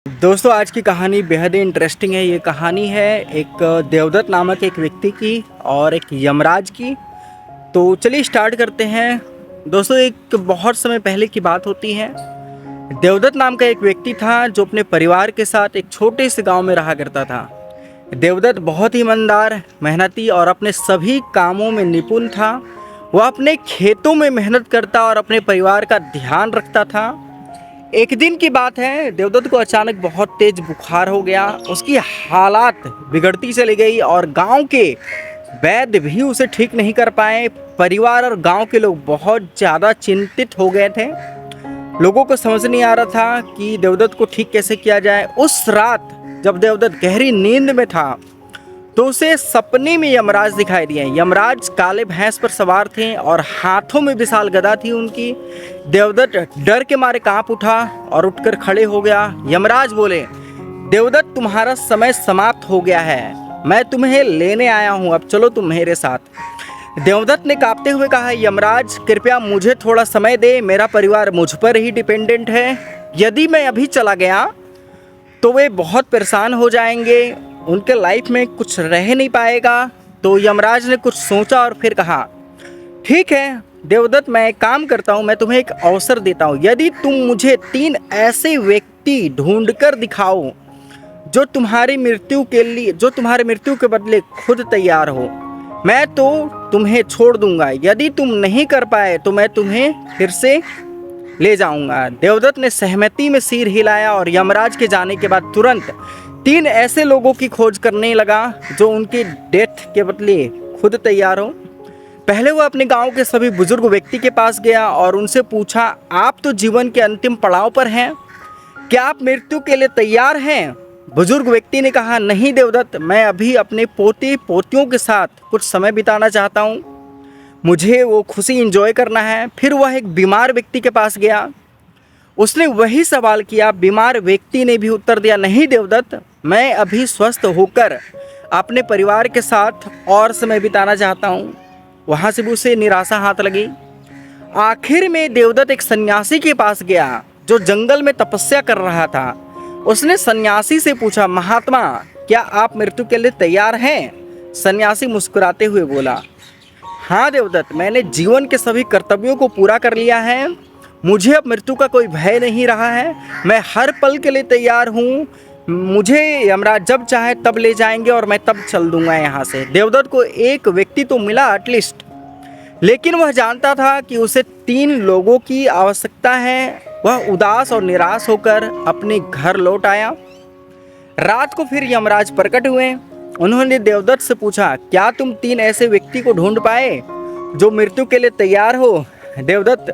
दोस्तों आज की कहानी बेहद ही इंटरेस्टिंग है। ये कहानी है एक देवदत्त नामक एक व्यक्ति की और एक यमराज की। तो चलिए स्टार्ट करते हैं। दोस्तों एक बहुत समय पहले की बात होती है। देवदत्त नाम का एक व्यक्ति था जो अपने परिवार के साथ एक छोटे से गांव में रहा करता था। देवदत्त बहुत ही ईमानदार, मेहनती और अपने सभी कामों में निपुण था। वह अपने खेतों में मेहनत करता और अपने परिवार का ध्यान रखता था। एक दिन की बात है, देवदत्त को अचानक बहुत तेज बुखार हो गया। उसकी हालात बिगड़ती चली गई और गांव के वैद्य भी उसे ठीक नहीं कर पाए। परिवार और गांव के लोग बहुत ज़्यादा चिंतित हो गए थे। लोगों को समझ नहीं आ रहा था कि देवदत्त को ठीक कैसे किया जाए। उस रात जब देवदत्त गहरी नींद में था तो उसे सपने में यमराज दिखाई दिए। यमराज काले भैंस पर सवार थे और हाथों में विशाल गदा थी उनकी। देवदत्त डर के मारे कांप उठा और उठकर खड़े हो गया। यमराज बोले, देवदत्त तुम्हारा समय समाप्त हो गया है, मैं तुम्हें लेने आया हूँ, अब चलो तुम मेरे साथ। देवदत्त ने कांपते हुए कहा, यमराज कृपया मुझे थोड़ा समय दे, मेरा परिवार मुझ पर ही डिपेंडेंट है। यदि मैं अभी चला गया तो वे बहुत परेशान हो जाएंगे, उनके लाइफ में कुछ रह नहीं पाएगा। तो यमराज ने कुछ सोचा और फिर कहा, ठीक है देवदत्त, मैं एक काम करता हूँ, मैं तुम्हें एक अवसर देता हूँ। यदि तुम मुझे 3 ऐसे व्यक्ति ढूंढकर दिखाओ जो तुम्हारी मृत्यु के बदले खुद तैयार हो, मैं तो तुम्हें छोड़ दूंगा। यदि तुम नहीं कर पाए तो मैं तुम्हें फिर से ले जाऊंगा। देवदत्त ने सहमति में सिर हिलाया और यमराज के जाने के बाद तुरंत 3 ऐसे लोगों की खोज करने लगा जो उनकी डेथ के बदले खुद तैयार हो। पहले वो अपने गांव के सभी बुजुर्ग व्यक्ति के पास गया और उनसे पूछा, आप तो जीवन के अंतिम पड़ाव पर हैं, क्या आप मृत्यु के लिए तैयार हैं? बुजुर्ग व्यक्ति ने कहा, नहीं देवदत्त, मैं अभी अपने पोते पोतियों के साथ कुछ समय बिताना चाहता हूँ, मुझे वो खुशी एंजॉय करना है। फिर वह एक बीमार व्यक्ति के पास गया, उसने वही सवाल किया। बीमार व्यक्ति ने भी उत्तर दिया, नहीं देवदत्त, मैं अभी स्वस्थ होकर अपने परिवार के साथ और समय बिताना चाहता हूँ। वहाँ से भी उसे निराशा हाथ लगी। आखिर में देवदत्त एक सन्यासी के पास गया जो जंगल में तपस्या कर रहा था। उसने सन्यासी से पूछा, महात्मा, क्या आप मृत्यु के लिए तैयार हैं? सन्यासी मुस्कुराते हुए बोला, हाँ देवदत्त, मैंने जीवन के सभी कर्तव्यों को पूरा कर लिया है, मुझे अब मृत्यु का कोई भय नहीं रहा है, मैं हर पल के लिए तैयार हूँ। मुझे यमराज जब चाहे तब ले जाएंगे और मैं तब चल दूंगा यहाँ से। देवदत्त को एक व्यक्ति तो मिला एटलीस्ट, लेकिन वह जानता था कि उसे 3 लोगों की आवश्यकता है। वह उदास और निराश होकर अपने घर लौट आया। रात को फिर यमराज प्रकट हुए। उन्होंने देवदत्त से पूछा, क्या तुम 3 ऐसे व्यक्ति को ढूंढ पाए जो मृत्यु के लिए तैयार हो? देवदत्त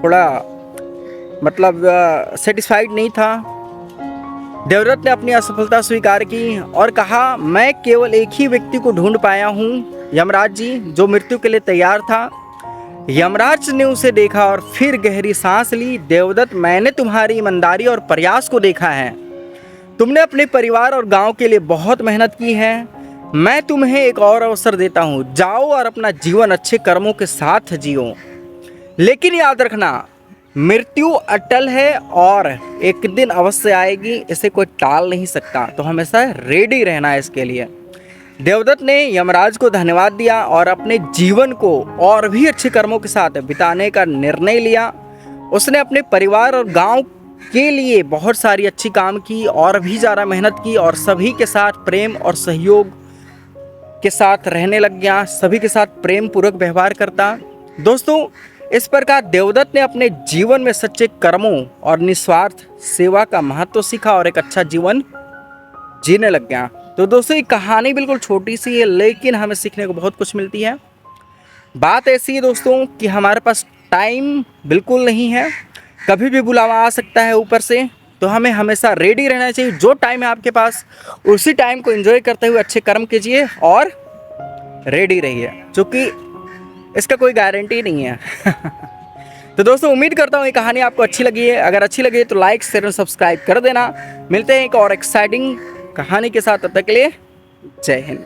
थोड़ा सेटिस्फाइड नहीं था। देवदत्त ने अपनी असफलता स्वीकार की और कहा, मैं केवल एक ही व्यक्ति को ढूंढ पाया हूँ यमराज जी, जो मृत्यु के लिए तैयार था। यमराज ने उसे देखा और फिर गहरी सांस ली। देवदत्त, मैंने तुम्हारी ईमानदारी और प्रयास को देखा है, तुमने अपने परिवार और गांव के लिए बहुत मेहनत की है। मैं तुम्हें एक और अवसर देता हूँ, जाओ और अपना जीवन अच्छे कर्मों के साथ जियो, लेकिन याद रखना मृत्यु अटल है और एक दिन अवश्य आएगी, इसे कोई टाल नहीं सकता, तो हमेशा रेडी रहना है इसके लिए। देवदत्त ने यमराज को धन्यवाद दिया और अपने जीवन को और भी अच्छे कर्मों के साथ बिताने का निर्णय लिया। उसने अपने परिवार और गांव के लिए बहुत सारी अच्छी काम की और भी ज़्यादा मेहनत की और सभी के साथ प्रेम और सहयोग के साथ रहने लग गया, सभी के साथ प्रेम पूर्वक व्यवहार करता। दोस्तों, इस प्रकार देवदत्त ने अपने जीवन में सच्चे कर्मों और निस्वार्थ सेवा का महत्व सीखा और एक अच्छा जीवन जीने लग गया। तो दोस्तों, ये कहानी बिल्कुल छोटी सी है, लेकिन हमें सीखने को बहुत कुछ मिलती है। बात ऐसी है दोस्तों कि हमारे पास टाइम बिल्कुल नहीं है, कभी भी बुलावा आ सकता है ऊपर से, तो हमें हमेशा रेडी रहना चाहिए। जो टाइम है आपके पास, उसी टाइम को एंजॉय करते हुए अच्छे कर्म कीजिए और रेडी रहिए, क्योंकि इसका कोई गारंटी नहीं है। तो दोस्तों, उम्मीद करता हूँ ये कहानी आपको अच्छी लगी है। अगर अच्छी लगी तो लाइक, शेयर और सब्सक्राइब कर देना। मिलते हैं एक और एक्साइटिंग कहानी के साथ, तब तक के लिए जय हिंद।